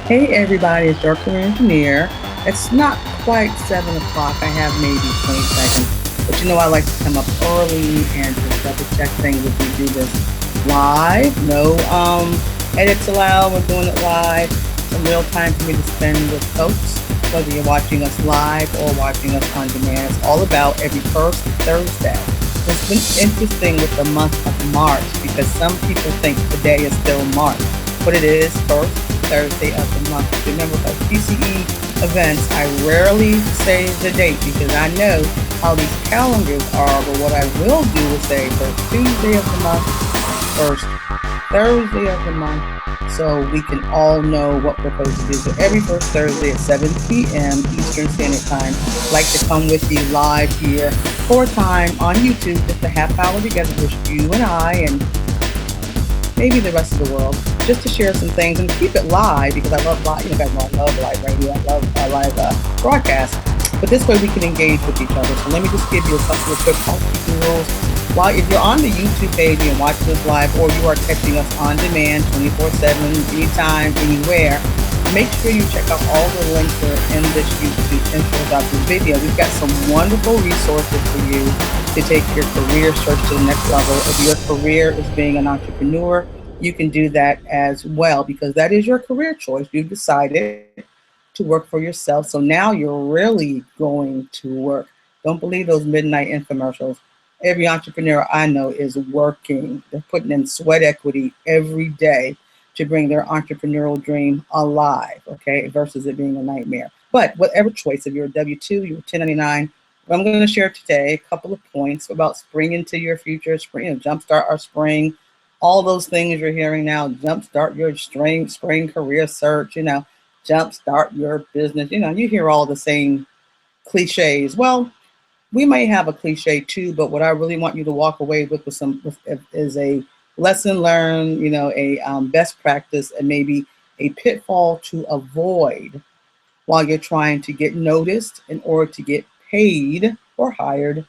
Hey everybody, it's your career engineer. It's not quite 7 o'clock. I have maybe 20 seconds. But you know I like to come up early and just double check things if we do this live. No edits allowed. We're doing it live. Some real time for me to spend with folks, whether you're watching us live or watching us on demand. It's all about every first Thursday. It's been interesting with the month of March because some people think today is still March, but it is first Thursday of the month. Remember, for TCE events, I rarely say the date because I know how these calendars are. But what I will do is say first Tuesday of the month, first Thursday of the month, so we can all know what we're supposed to do. So every first Thursday at 7 p.m. Eastern Standard Time, I like to come with you live here for a time on YouTube, just a half hour together, just you and I, and maybe the rest of the world, just to share some things and keep it live because I love live. You know, guys know I love live radio. I love live broadcast. But this way we can engage with each other. So let me just give you a couple of quick housekeeping rules. While if you're on the YouTube page and watching us live, or you are catching us on demand 24/7, anytime, anywhere, make sure you check out all the links that are in this YouTube introductory video. We've got some wonderful resources for you to take your career search to the next level. If your career is being an entrepreneur, you can do that as well because that is your career choice. You've decided to work for yourself. So now you're really going to work. Don't believe those midnight infomercials. Every entrepreneur I know is working. They're putting in sweat equity every day to bring their entrepreneurial dream alive, okay, versus it being a nightmare. But whatever choice, if you're a W 2, you're a 1099, what I'm going to share today a couple of points about spring into your future, spring, jumpstart our spring, all those things you're hearing now, jumpstart your spring career search, jumpstart your business. You hear all the same cliches. Well, we may have a cliche too, but what I really want you to walk away with is a lesson learned, a best practice, and maybe a pitfall to avoid while you're trying to get noticed in order to get paid or hired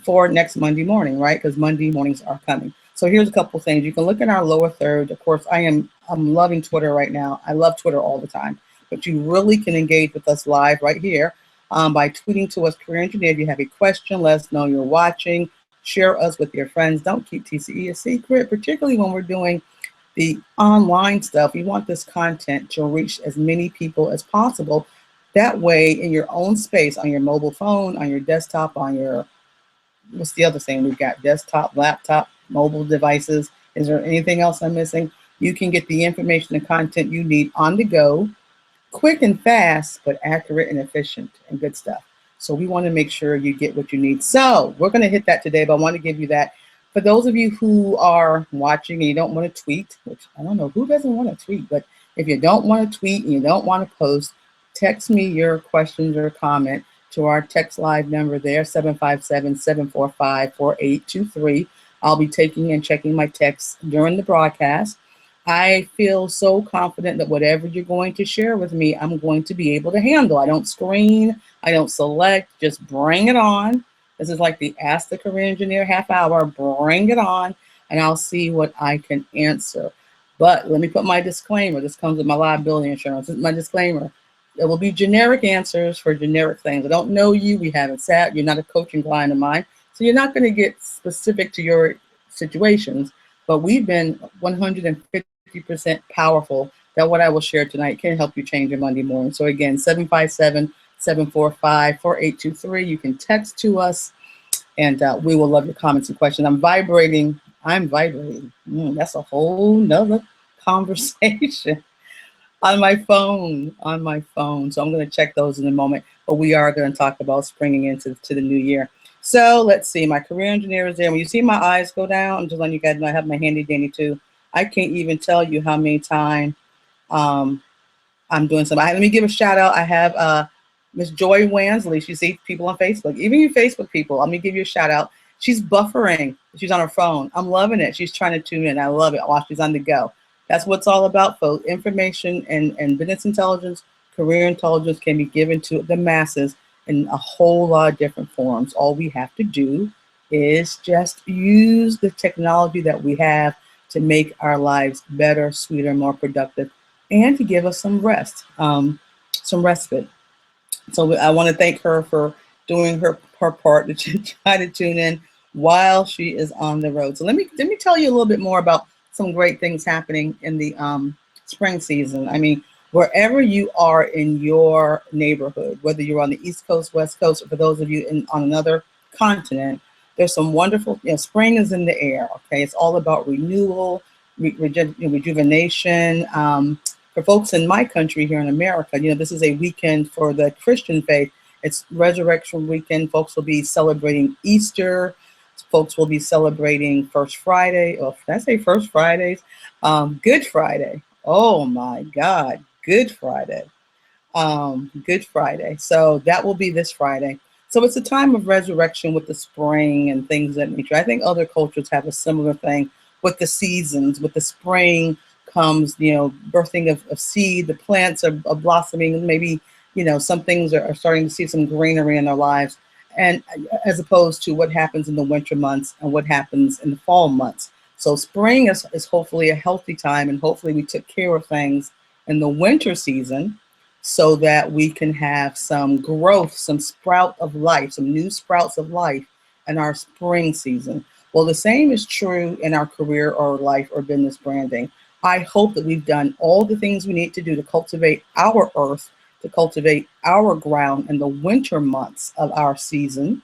for next Monday morning, right? Because Monday mornings are coming. So here's a couple things. You can look in our lower third. Of course, I'm loving Twitter right now. I love Twitter all the time, but you really can engage with us live right here by tweeting to us, Career Engineer. If you have a question, let us know you're watching. Share us with your friends. Don't keep TCE a secret, particularly when we're doing the online stuff. We want this content to reach as many people as possible. That way, in your own space, on your mobile phone, on your desktop, on your, what's the other thing? We've got desktop, laptop, mobile devices. Is there anything else I'm missing? You can get the information and content you need on the go, quick and fast, but accurate and efficient and good stuff. So we want to make sure you get what you need. So we're going to hit that today, but I want to give you that. For those of you who are watching and you don't want to tweet, which I don't know who doesn't want to tweet, but if you don't want to tweet and you don't want to post, text me your questions or comment to our text live number there, 757-745-4823. I'll be taking and checking my texts during the broadcast. I feel so confident that whatever you're going to share with me, I'm going to be able to handle. I don't screen, I don't select, just bring it on. This is like the Ask the Career Engineer half hour. Bring it on, and I'll see what I can answer. But let me put my disclaimer. This comes with my liability insurance. This is my disclaimer. There will be generic answers for generic things. I don't know you. We haven't sat. You're not a coaching client of mine. So you're not going to get specific to your situations. But we've been 150% powerful that what I will share tonight can help you change your Monday morning. So again, 757-745-4823. You can text to us, and we will love your comments and questions. I'm vibrating. That's a whole nother conversation on my phone. So I'm going to check those in a moment. But we are going to talk about springing into the new year. So let's see. My career engineer is there. When you see my eyes go down, I'm just letting you guys know I have my handy dandy too. I can't even tell you how many times I'm doing something. Let me give a shout out. I have Miss Joy Wansley. She sees people on Facebook, even you Facebook people. Let me give you a shout out. She's buffering. She's on her phone. I'm loving it. She's trying to tune in. I love it while she's on the go. That's what it's all about, folks. Information and business intelligence, career intelligence can be given to the masses in a whole lot of different forms. All we have to do is just use the technology that we have to make our lives better, sweeter, more productive, and to give us some rest, some respite. So I want to thank her for doing her part to try to tune in while she is on the road. So let me tell you a little bit more about some great things happening in the spring season. I mean, wherever you are in your neighborhood, whether you're on the East Coast, West Coast, or for those of you on another continent, there's some wonderful. Spring is in the air. Okay, it's all about renewal, rejuvenation. For folks in my country here in America, this is a weekend for the Christian faith. It's Resurrection Weekend. Folks will be celebrating Easter. Folks will be celebrating First Friday. Oh, did I say First Fridays? Good Friday. Oh my God, Good Friday. Good Friday. So that will be this Friday. So it's a time of resurrection with the spring and things of that nature. I think other cultures have a similar thing with the seasons. With the spring comes, birthing of seed. The plants are blossoming. Maybe, some things are starting to see some greenery in their lives. And as opposed to what happens in the winter months and what happens in the fall months. So spring is hopefully a healthy time, and hopefully we took care of things in the winter season so that we can have some growth, some sprout of life, some new sprouts of life in our spring season. Well, the same is true in our career or life or business branding. I hope that we've done all the things we need to do to cultivate our earth, to cultivate our ground in the winter months of our season,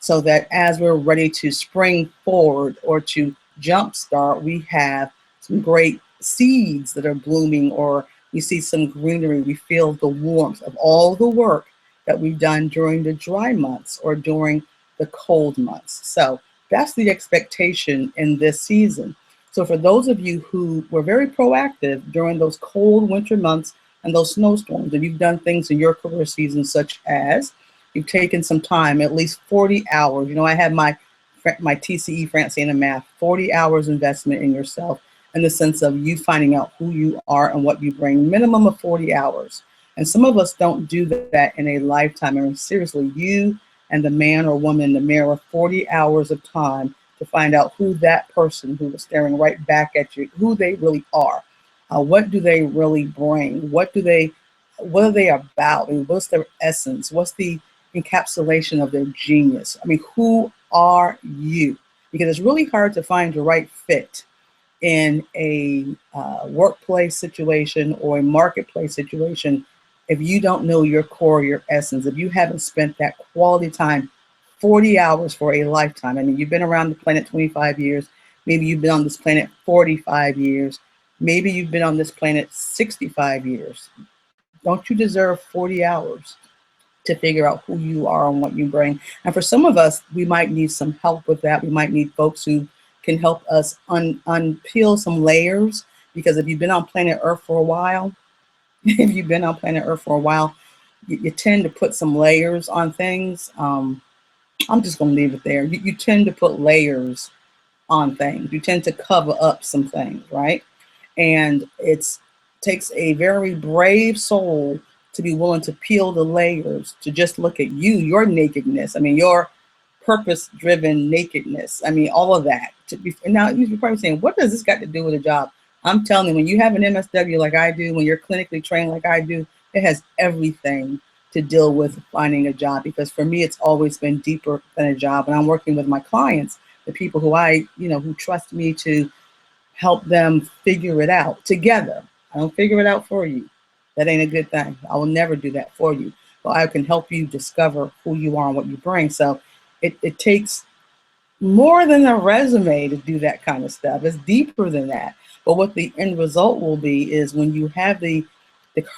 so that as we're ready to spring forward or to jumpstart, we have some great seeds that are blooming, or we see some greenery. We feel the warmth of all the work that we've done during the dry months or during the cold months. So that's the expectation in this season. So for those of you who were very proactive during those cold winter months and those snowstorms, and you've done things in your career season, such as you've taken some time, at least 40 hours. I have my TCE, Francine, and math, 40 hours investment in yourself, in the sense of you finding out who you are and what you bring, minimum of 40 hours. And some of us don't do that in a lifetime. I mean, seriously, you and the man or woman in the mirror, 40 hours of time to find out who that person who was staring right back at you, who they really are. What do they really bring? What are they about? I mean, what's their essence? What's the encapsulation of their genius? I mean, who are you? Because it's really hard to find the right fit in a workplace situation or a marketplace situation if you don't know your core, your essence, if you haven't spent that quality time, 40 hours for a lifetime. I mean, you've been around the planet 25 years. Maybe you've been on this planet 45 years. Maybe you've been on this planet 65 years. Don't you deserve 40 hours to figure out who you are and what you bring? And for some of us, we might need some help with that. We might need folks who can help us unpeel some layers, because if you've been on planet Earth for a while, you tend to put some layers on things. I'm just going to leave it there. You tend to put layers on things. You tend to cover up some things, right? And it takes a very brave soul to be willing to peel the layers, to just look at you, your nakedness. I mean, your purpose-driven nakedness. I mean, all of that. Now, you're probably saying, what does this got to do with a job? I'm telling you, when you have an MSW like I do, when you're clinically trained like I do, it has everything to deal with finding a job. Because for me, it's always been deeper than a job. And I'm working with my clients, the people who who trust me to help them figure it out together. I don't figure it out for you. That ain't a good thing. I will never do that for you. But I can help you discover who you are and what you bring. So it takes more than a resume to do that kind of stuff. It's deeper than that. But what the end result will be is when you have the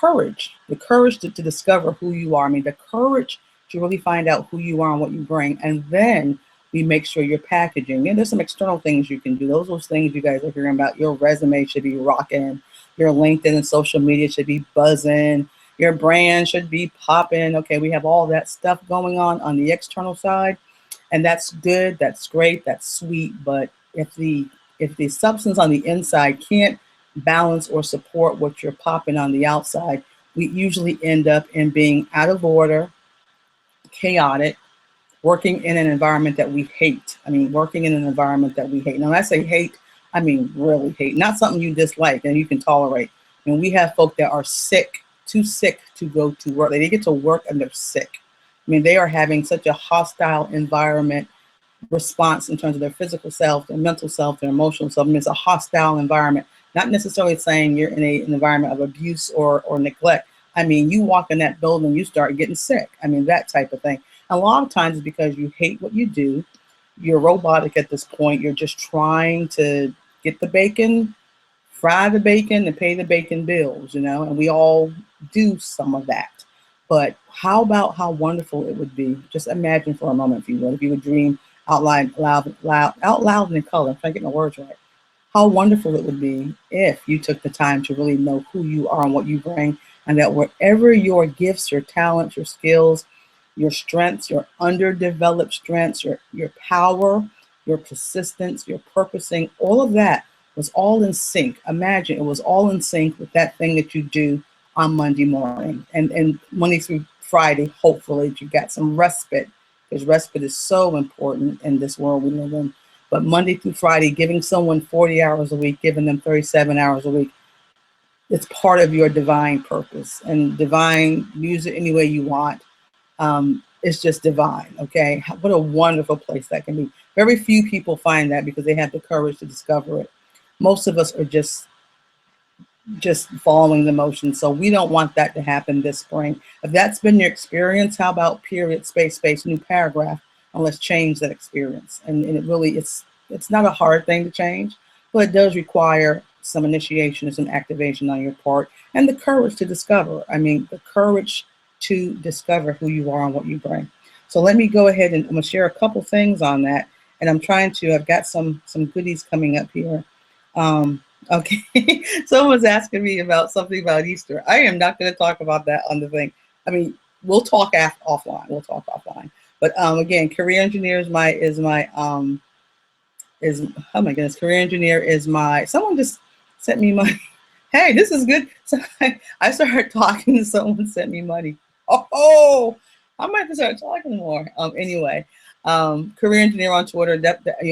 courage to discover who you are. I mean, the courage to really find out who you are and what you bring. And then we make sure you're packaging. And there's some external things you can do. Those things you guys are hearing about. Your resume should be rocking. Your LinkedIn and social media should be buzzing. Your brand should be popping. Okay, we have all that stuff going on the external side. And that's good. That's great. That's sweet. But if the substance on the inside can't balance or support what you're popping on the outside, we usually end up in being out of order, chaotic, working in an environment that we hate. I mean, working in an environment that we hate. Now, when I say hate, I mean really hate. Not something you dislike and you can tolerate. And we have folk that are sick, too sick to go to work. They get to work and they're sick. I mean, they are having such a hostile environment response in terms of their physical self, their mental self, their emotional self. I mean, it's a hostile environment, not necessarily saying you're in an environment of abuse or neglect. I mean, you walk in that building, you start getting sick. I mean, that type of thing. A lot of times it's because you hate what you do. You're robotic at this point. You're just trying to get the bacon, fry the bacon, and pay the bacon bills, and we all do some of that. But how about how wonderful it would be? Just imagine for a moment, if you would dream out loud and in color. I'm trying to get my words right. How wonderful it would be if you took the time to really know who you are and what you bring, and that wherever your gifts, your talents, your skills, your strengths, your underdeveloped strengths, your power, your persistence, your purposing, all of that was all in sync. Imagine it was all in sync with that thing that you do on Monday morning and Monday through Friday. Hopefully, you got some respite, because respite is so important in this world we live in. But Monday through Friday, giving someone 40 hours a week, giving them 37 hours a week, it's part of your divine purpose. And divine, use it any way you want. It's just divine, okay? What a wonderful place that can be. Very few people find that because they have the courage to discover it. Most of us are just following the motion. So we don't want that to happen this spring. If that's been your experience, how about period, space, new paragraph, and let's change that experience. And it really, it's not a hard thing to change, but it does require some initiation and some activation on your part, and the courage to discover. I mean, the courage to discover who you are and what you bring. So let me go ahead and I'm gonna share a couple things on that. And I've got some goodies coming up here. Okay, someone's asking me about something about Easter. I am not going to talk about that on the thing. I mean, we'll talk offline. We'll talk offline. But again, career engineer is my oh my goodness, career engineer is my. Someone just sent me money. Hey, this is good. So I started talking and someone sent me money. Oh, I might have to start talking more. Anyway, career engineer on Twitter.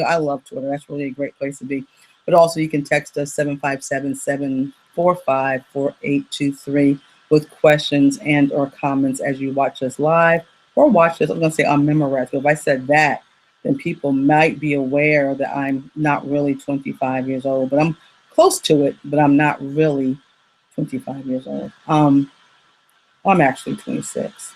I love Twitter. That's really a great place to be. But also you can text us 757-745-4823 with questions and or comments as you watch us live or watch us. I'm going to say on Memorex. If I said that, then people might be aware that I'm not really 25 years old, but I'm close to it, but I'm not really 25 years old. I'm actually 26.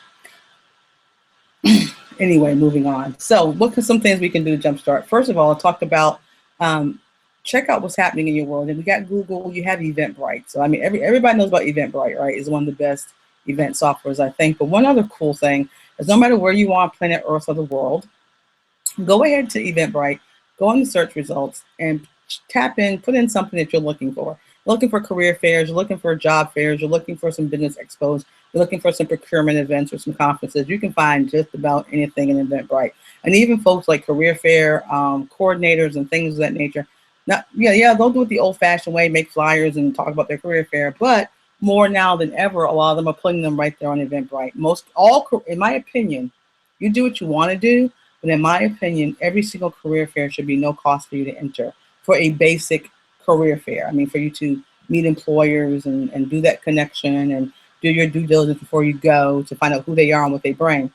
Anyway, moving on. So what are some things we can do to jumpstart? First of all, I talked about check out what's happening in your world. And we got Google, you have Eventbrite. So I mean, everybody knows about Eventbrite, right? It's one of the best event softwares, I think. But one other cool thing is no matter where you are on planet Earth or the world, go ahead to Eventbrite, go on the search results and tap in, put in something that you're looking for. You're looking for career fairs, you're looking for job fairs, you're looking for some business expos, you're looking for some procurement events or some conferences. You can find just about anything in Eventbrite. And even folks like career fair coordinators and things of that nature. They'll do it the old-fashioned way, make flyers and talk about their career fair, but more now than ever, a lot of them are putting them right there on Eventbrite. In my opinion, you do what you want to do, but in my opinion, every single career fair should be no cost for you to enter for a basic career fair. I mean, for you to meet employers and do that connection and do your due diligence before you go to find out who they are and what they bring.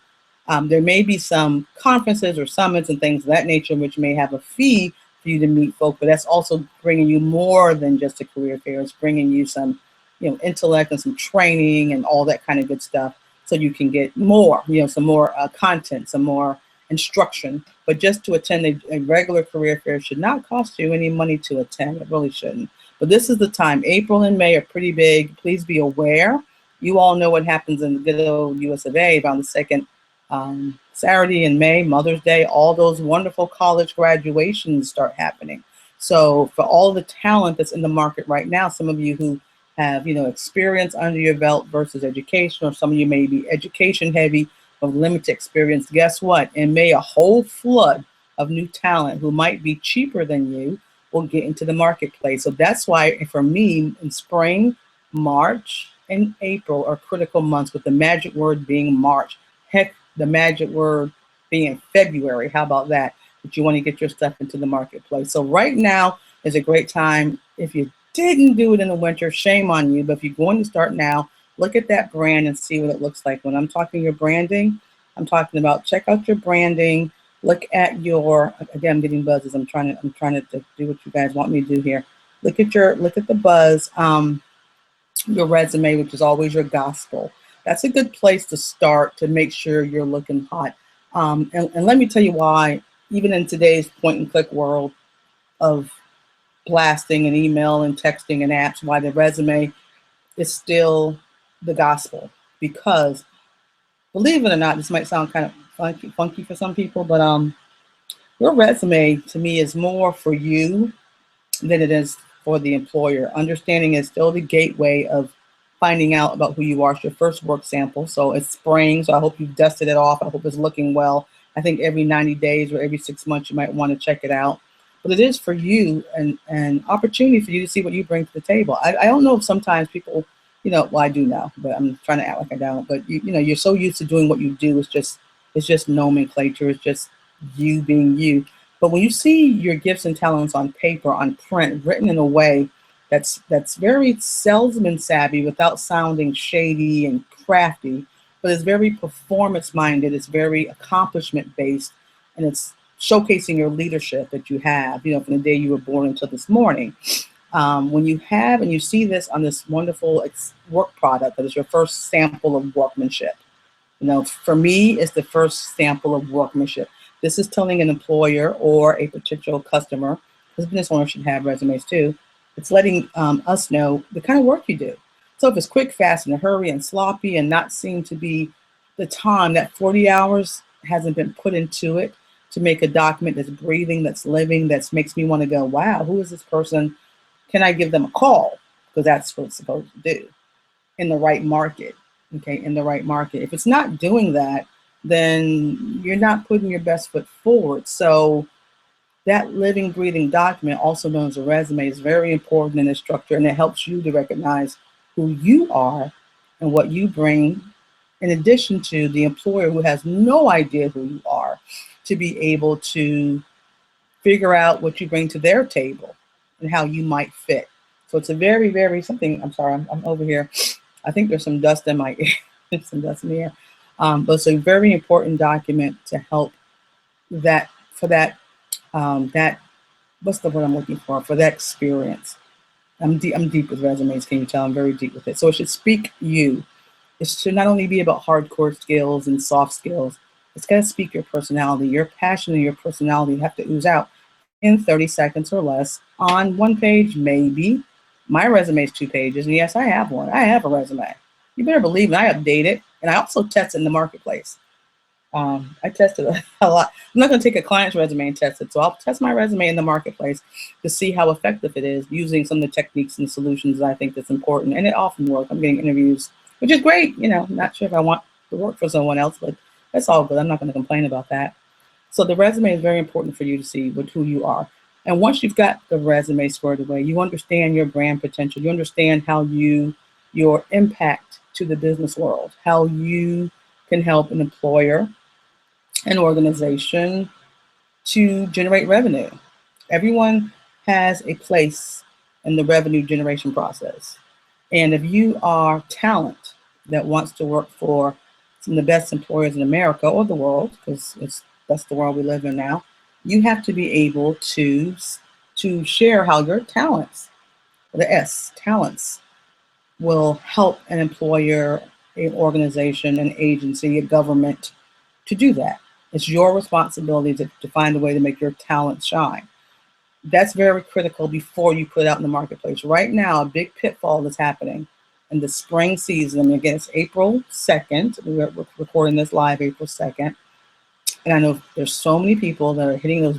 There may be some conferences or summits and things of that nature which may have a fee for you to meet folk, but that's also bringing you more than just a career fair. It's bringing you some, intellect and some training and all that kind of good stuff, so you can get more, some more content, some more instruction. But just to attend a regular career fair should not cost you any money to attend. It really shouldn't. But this is the time. April and May are pretty big. Please be aware. You all know what happens in the good old US of A around the second Saturday in May, Mother's Day. All those wonderful college graduations start happening. So for all the talent that's in the market right now, some of you who have experience under your belt versus education, or some of you may be education heavy of limited experience, guess what? In May, a whole flood of new talent who might be cheaper than you will get into the marketplace. So that's why for me, in spring, March and April are critical months, with the magic word being March. Heck, the magic word being February. How about that? But you want to get your stuff into the marketplace. So right now is a great time. If you didn't do it in the winter, shame on you. But if you're going to start now, look at that brand and see what it looks like. When I'm talking your branding, I'm talking about check out your branding. Look at your, again, I'm getting buzzes. I'm trying to do what you guys want me to do here. Look at the buzz. Your resume, which is always your gospel. That's a good place to start to make sure you're looking hot. And let me tell you why, even in today's point and click world of blasting and email and texting and apps, why the resume is still the gospel. Because believe it or not, this might sound kind of funky for some people, but your resume to me is more for you than it is for the employer. Understanding is still the gateway of finding out about who you are. It's your first work sample. So it's spring. So I hope you've dusted it off. I hope it's looking well. I think every 90 days or every 6 months, you might want to check it out. But it is for you and an opportunity for you to see what you bring to the table. I don't know if sometimes people, well, I do now, but I'm trying to act like I don't. But you're so used to doing what you do. It's just nomenclature. It's just you being you. But when you see your gifts and talents on paper, on print, written in a way that's very salesman savvy without sounding shady and crafty, but it's very performance minded, it's very accomplishment based, and it's showcasing your leadership that you have, from the day you were born until this morning. When you have and you see this on this wonderful work product that is your first sample of workmanship. For me, it's the first sample of workmanship. This is telling an employer or a potential customer, because business owners should have resumes too. It's letting us know the kind of work you do. So if it's quick, fast, in a hurry, and sloppy, and not seem to be the time, that 40 hours hasn't been put into it to make a document that's breathing, that's living, that makes me want to go, wow, who is this person? Can I give them a call? Because that's what it's supposed to do in the right market. Okay, in the right market. If it's not doing that, then you're not putting your best foot forward. So that living, breathing document, also known as a resume, is very important in its structure, and it helps you to recognize who you are and what you bring, in addition to the employer who has no idea who you are, to be able to figure out what you bring to their table and how you might fit. So it's a very, very something. I'm sorry, I'm over here. I think there's some dust in my ear. There's some dust in the air. But it's a very important document to help that what's the word I'm looking for that experience. I'm deep with resumes. Can you tell? I'm very deep with it. So it should speak you. It should not only be about hardcore skills and soft skills. It's got to speak your personality. Your passion and your personality have to ooze out in 30 seconds or less on one page, maybe. My resume is 2 pages, and yes, I have one. I have a resume. You better believe it. I update it, and I also test it in the marketplace. I tested a lot. I'm not going to take a client's resume and test it, so I'll test my resume in the marketplace to see how effective it is using some of the techniques and solutions that I think that's important, and it often works. I'm getting interviews, which is great. Not sure if I want to work for someone else, but that's all good. I'm not going to complain about that. So the resume is very important for you to see who you are. And once you've got the resume squared away, you understand your brand potential. You understand how your impact to the business world, how you can help an employer, an organization to generate revenue. Everyone has a place in the revenue generation process. And if you are talent that wants to work for some of the best employers in America or the world, because that's the world we live in now, you have to be able to share how your talents, the S, talents, will help an employer, an organization, an agency, a government to do that. It's your responsibility to find a way to make your talent shine. That's very critical before you put it out in the marketplace. Right now, a big pitfall that's happening in the spring season, again, it's April 2nd. We're recording this live April 2nd. And I know there's so many people that are hitting those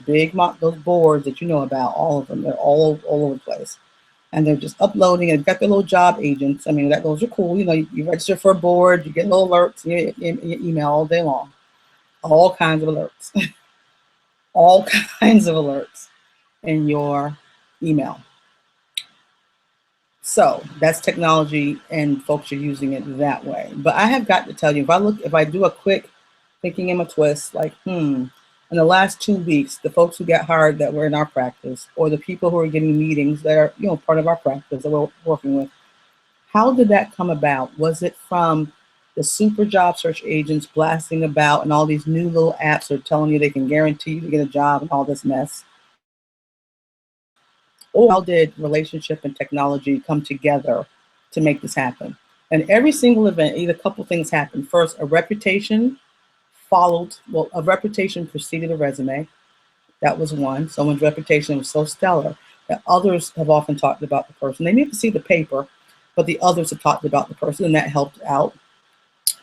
boards that you know about, all of them. They're all over the place. And they're just uploading, and got their little job agents. I mean, those are cool. You register for a board, you get little alerts in your email all day long. All kinds of alerts. All kinds of alerts in your email. So that's technology, and folks are using it that way. But I have got to tell you, if I do a quick thinking in a twist, like, in the last 2 weeks, the folks who got hired that were in our practice, or the people who are getting meetings that are, part of our practice that we're working with, how did that come about? Was it from the super job search agents blasting about and all these new little apps are telling you they can guarantee you to get a job and all this mess? Or how did relationship and technology come together to make this happen? And every single event, either a couple things happened. First, a reputation a reputation preceded a resume. That was one. Someone's reputation was so stellar that others have often talked about the person. They need to see the paper, but the others have talked about the person, and that helped out.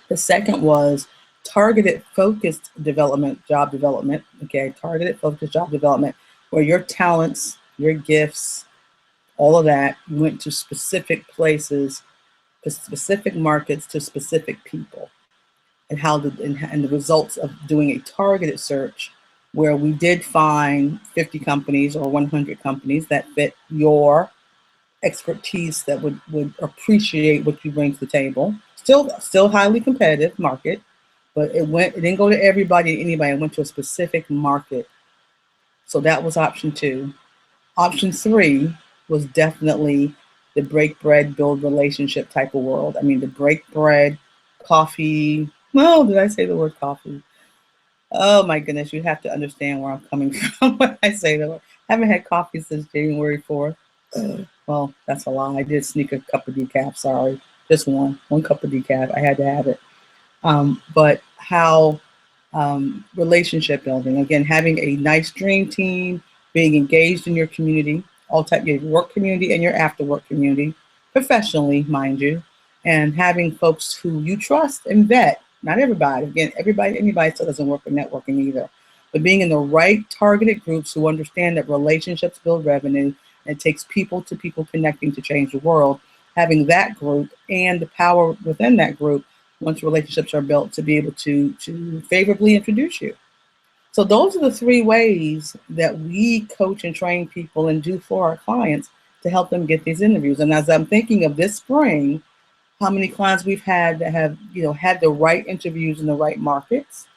The second was targeted focused development, job development. Okay, targeted focused job development, where your talents, your gifts, all of that went to specific places, to specific markets, to specific people. And and the results of doing a targeted search where we did find 50 companies or 100 companies that fit your expertise, that would appreciate what you bring to the table. Still highly competitive market, but it didn't go to everybody, anybody. It went to a specific market. So that was option 2. Option 3 was definitely the break bread, build relationship type of world. I mean, the break bread, coffee. Well, did I say the word coffee? Oh my goodness, you have to understand where I'm coming from when I say that. I haven't had coffee since January 4th. Well, that's a lie. I did sneak a cup of decaf, sorry. Just one cup of decaf. I had to have it. But how relationship building, again, having a nice dream team, being engaged in your community, your work community and your after work community, professionally, mind you, and having folks who you trust and vet. Not everybody. Again, anybody still doesn't work in networking either. But being in the right targeted groups who understand that relationships build revenue, and it takes people to people connecting to change the world. Having that group and the power within that group, once relationships are built, to be able to favorably introduce you. So those are the 3 ways that we coach and train people and do for our clients to help them get these interviews. And as I'm thinking of this spring, how many clients we've had that have, had the right interviews in the right markets,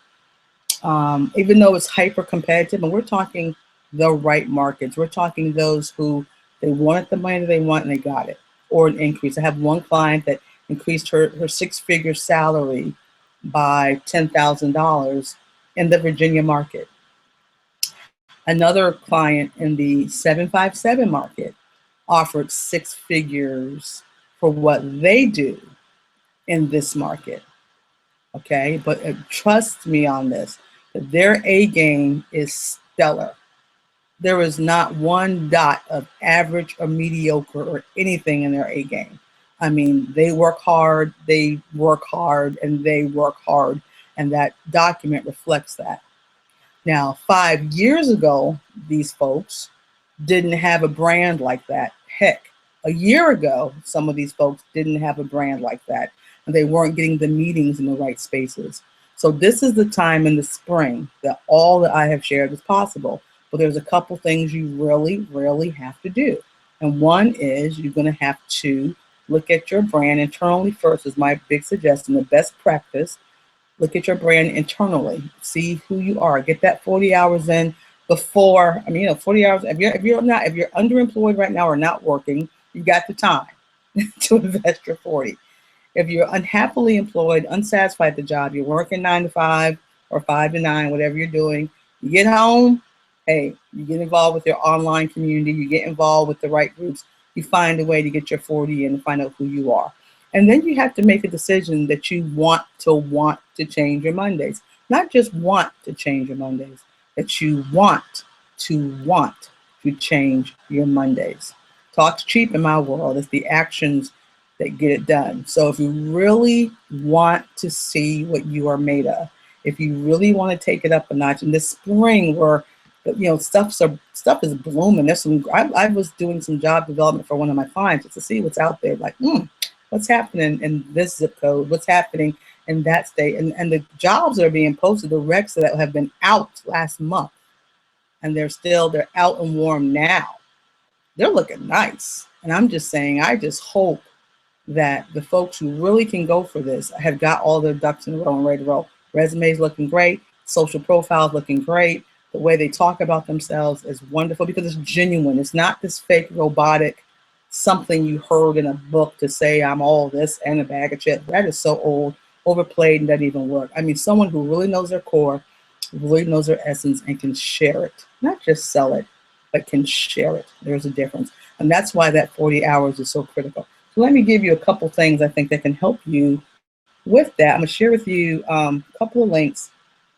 even though it's hyper competitive, and we're talking the right markets. We're talking those who they wanted the money that they want and they got it, or an increase. I have one client that increased her 6-figure salary by $10,000 in the Virginia market. Another client in the 757 market offered 6 figures for what they do in this market. Okay, but trust me on this, that their A game is stellar. There is not one dot of average or mediocre or anything in their A game. I mean, they work hard, and they work hard, and that document reflects that. Now, 5 years ago, these folks didn't have a brand like that. Heck, a year ago, some of these folks didn't have a brand like that, and they weren't getting the meetings in the right spaces. So this is the time in the spring that all that I have shared is possible. But there's a couple things you really, really have to do. And one is you're going to have to look at your brand internally first, is my big suggestion, the best practice. Look at your brand internally. See who you are. Get that 40 hours in before, 40 hours. If you're underemployed right now or not working, you got the time to invest your 40. If you're unhappily employed, unsatisfied with the job, you're working 9 to 5 or 5 to 9, whatever you're doing, you get home, hey, you get involved with your online community, you get involved with the right groups, you find a way to get your 40 in and find out who you are. And then you have to make a decision that you want to change your Mondays. Not just want to change your Mondays, that you want to change your Mondays. Talk's cheap in my world. It's the actions that get it done. So if you really want to see what you are made of, if you really want to take it up a notch in this spring where stuff is blooming. I was doing some job development for one of my clients just to see what's out there, like, what's happening in this zip code, what's happening in that state. And the jobs that are being posted, the recs that have been out last month, and they're out and warm now. They're looking nice. And I'm just saying, I just hope that the folks who really can go for this have got all their ducks in a row and ready to roll. Resumes looking great. social profiles looking great. The way they talk about themselves is wonderful because it's genuine. It's not this fake robotic something you heard in a book to say I'm all this and a bag of chips. That is so old, overplayed, and doesn't even work. I mean, someone who really knows their core, really knows their essence, and can share it, not just sell it, but can share it. There's a difference. And that's why that 40 hours is so critical. So let me give you a couple things I think that can help you with that. I'm going to share with you a couple of links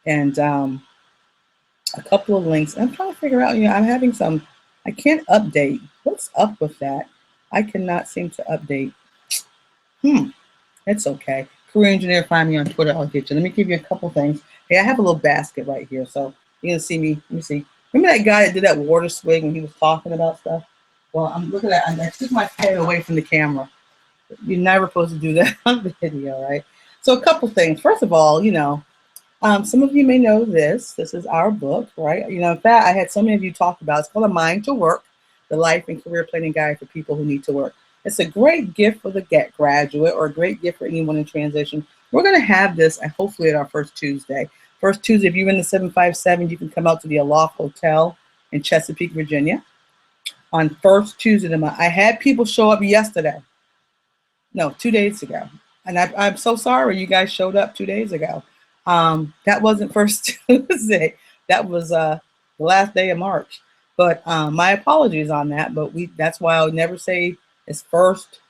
and a couple of links. I'm trying to figure out, I'm having some, I can't update. What's up with that? I cannot seem to update. It's okay. Career engineer, find me on Twitter. I'll get you. Let me give you a couple things. Hey, I have a little basket right here. So you're going to see me. Let me see. Remember that guy that did that water swig when he was talking about stuff? Well, I'm looking at, I took my head away from the camera. You're never supposed to do that on video, right? So a couple things. First of all, some of you may know this. This is our book, right? In fact, I had so many of you talk about it. It's called A Mind to Work, the Life and Career Planning Guide for People Who Need to Work. It's a great gift for the graduate or a great gift for anyone in transition. We're going to have this hopefully at our first Tuesday. First Tuesday, if you're in the 757, you can come out to the Aloft Hotel in Chesapeake, Virginia on first Tuesday of the month. I had people show up yesterday. No, 2 days ago. And I'm so sorry you guys showed up 2 days ago. That wasn't first Tuesday. That was the last day of March. But my apologies on that. But that's why I'll never say it's first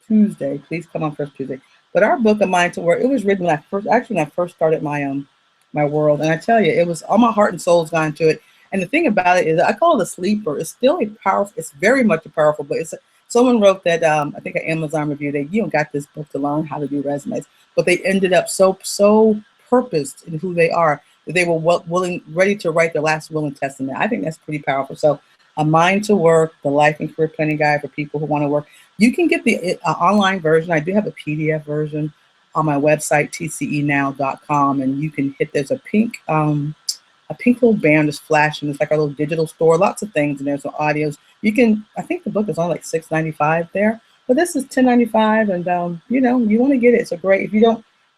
Tuesday. Please come on first Tuesday. But our book, A Mind to Work, it was written when I first started my world. And I tell you, it was all my heart and soul's gone into it. And the thing about it is, I call it a sleeper. It's still it's very much a powerful book. Someone wrote that, I think an Amazon review, that got this book to learn how to do resumes, but they ended up so purposed in who they are that they were ready to write their last will and testament. I think that's pretty powerful. So A Mind to Work, the Life and Career Planning Guide for people who want to work. You can get the online version. I do have a PDF version on my website, tcenow.com, and you can there's a pink little band is flashing. It's like a little digital store, lots of things in there, some audios. I think the book is on like $6.95 there, but this is $10.95, and you want to get it. It's a great,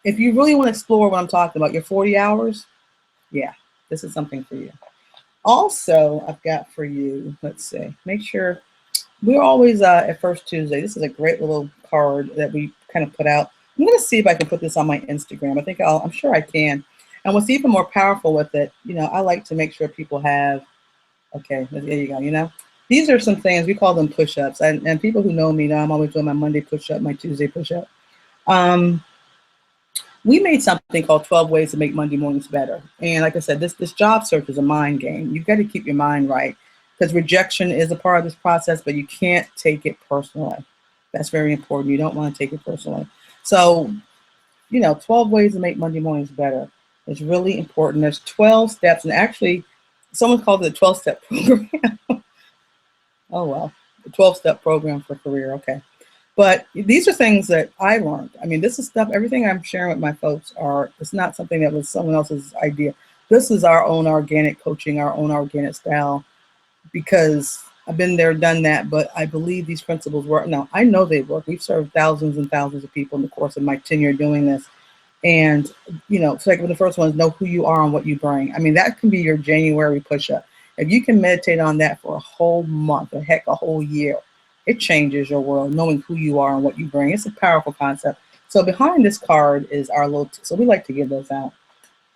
if you really want to explore what I'm talking about, your 40 hours, yeah, this is something for you. Also, I've got for you, let's see, make sure, we're always at First Tuesday. This is a great little card that we kind of put out. I'm going to see if I can put this on my Instagram. I'm sure I can. And what's even more powerful with it, I like to make sure people have, okay, there you go, These are some things, we call them push-ups. And people who know me know I'm always doing my Monday push-up, my Tuesday push-up. We made something called 12 Ways to Make Monday Mornings Better. And like I said, this job search is a mind game. You've got to keep your mind right, because rejection is a part of this process, but you can't take it personally. That's very important. You don't want to take it personally. So, 12 ways to make Monday mornings better. It's really important. There's 12 steps, and actually, someone called it a 12-step program. Oh, well, the 12-step program for career, okay. But these are things that I learned. I mean, this is stuff, everything I'm sharing with my folks it's not something that was someone else's idea. This is our own organic coaching, our own organic style, because I've been there, done that, but I believe these principles work. Now, I know they work. We've served thousands and thousands of people in the course of my tenure doing this. And, so like the first one is know who you are and what you bring. I mean, that can be your January push-up. If you can meditate on that for a whole month, or heck, a whole year, it changes your world, knowing who you are and what you bring. It's a powerful concept. So behind this card is our little, so we like to give those out.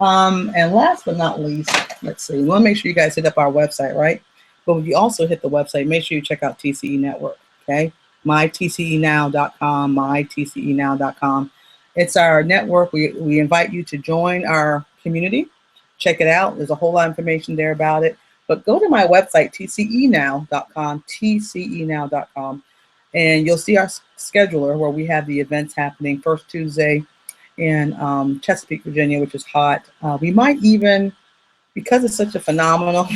And last but not least, let's see, we want to make sure you guys hit up our website, right? But if you also hit the website, make sure you check out TCE Network, okay? mytcenow.com, mytcenow.com. It's our network. We invite you to join our community. Check it out. There's a whole lot of information there about it. But go to my website, tcenow.com, tcenow.com, and you'll see our scheduler where we have the events happening first Tuesday in Chesapeake, Virginia, which is hot. We might even, because it's such a phenomenal,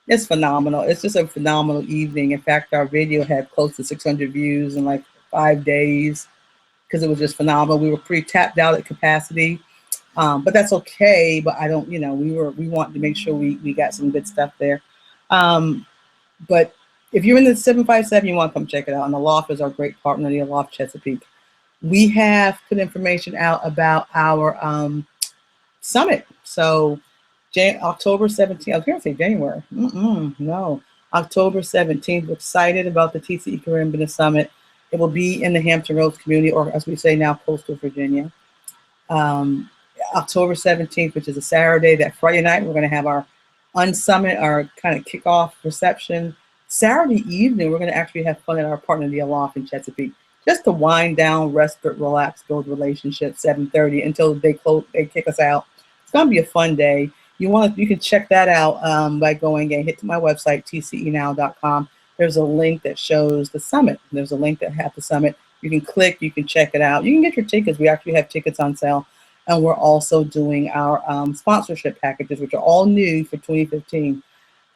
it's phenomenal. It's just a phenomenal evening. In fact, our video had close to 600 views in like 5 days because it was just phenomenal. We were pretty tapped out at capacity. But that's okay. But I don't, we want to make sure we got some good stuff there. But if you're in the 757, you want to come check it out. And the Loft is our great partner, the Loft Chesapeake. We have put information out about our summit. So October 17th, I was going to say January. No, October 17th. Excited about the TCE Career and Business Summit. It will be in the Hampton Roads community, or as we say now, coastal Virginia. Um, October 17th, which is a Saturday. That Friday night, we're going to have our unsummit, our kind of kickoff reception. Saturday evening, we're going to actually have fun at our partner, the Aloft in Chesapeake, just to wind down, respite, relax, build relationships. 7:30 until they close, they kick us out. It's going to be a fun day. You can check that out by going and hit to my website tcenow.com. There's a link that shows the summit. There's a link that has the summit. You can click, you can check it out. You can get your tickets. We actually have tickets on sale. And we're also doing our sponsorship packages, which are all new for 2015.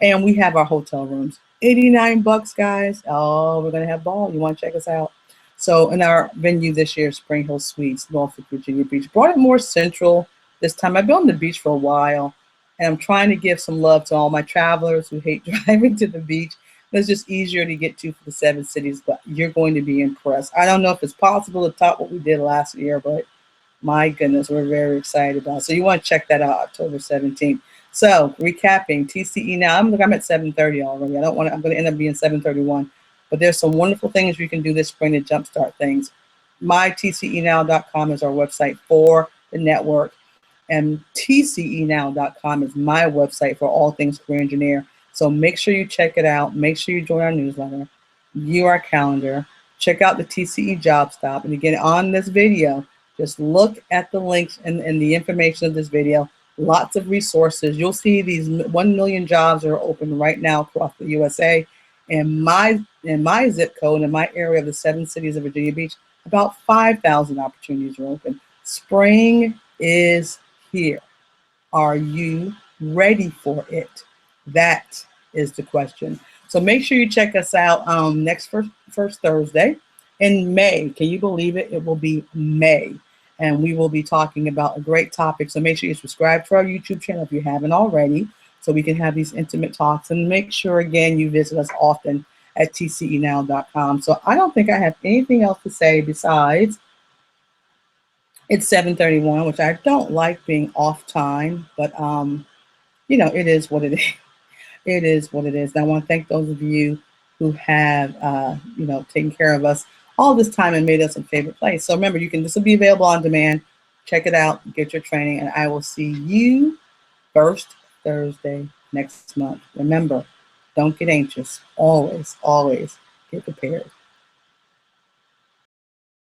And we have our hotel rooms. $89, guys. Oh, we're going to have ball. You want to check us out? So in our venue this year, Spring Hill Suites, Norfolk, Virginia Beach. Brought it more central this time. I've been on the beach for a while, and I'm trying to give some love to all my travelers who hate driving to the beach. It's just easier to get to for the 7 cities, but you're going to be impressed. I don't know if it's possible to top what we did last year, but my goodness, we're very excited about it. So you want to check that out, October 17th. So recapping, TCE now. I'm at 7:30 already. I'm going to end up being 7:31. But there's some wonderful things you can do this spring to jumpstart things. MyTCEnow.com is our website for the network. And TCEnow.com is my website for all things career engineer. So make sure you check it out. Make sure you join our newsletter, view our calendar, check out the TCE Job Stop. And again, on this video, just look at the links and the information of this video. Lots of resources. You'll see these 1 million jobs are open right now across the USA. In my zip code, in my area of the 7 cities of Virginia Beach, about 5,000 opportunities are open. Spring is here. Are you ready for it? That is the question. So make sure you check us out next first Thursday in May. Can you believe it? It will be May. And we will be talking about a great topic. So make sure you subscribe to our YouTube channel if you haven't already, so we can have these intimate talks. And make sure, again, you visit us often at tcenow.com. So I don't think I have anything else to say besides it's 7:31, which I don't like being off time, but it is what it is. It is what it is. And I want to thank those of you who have taken care of us all this time and made us a favorite place. So remember, this will be available on demand. Check it out, get your training, and I will see you first Thursday next month. Remember, don't get anxious. Always, always get prepared.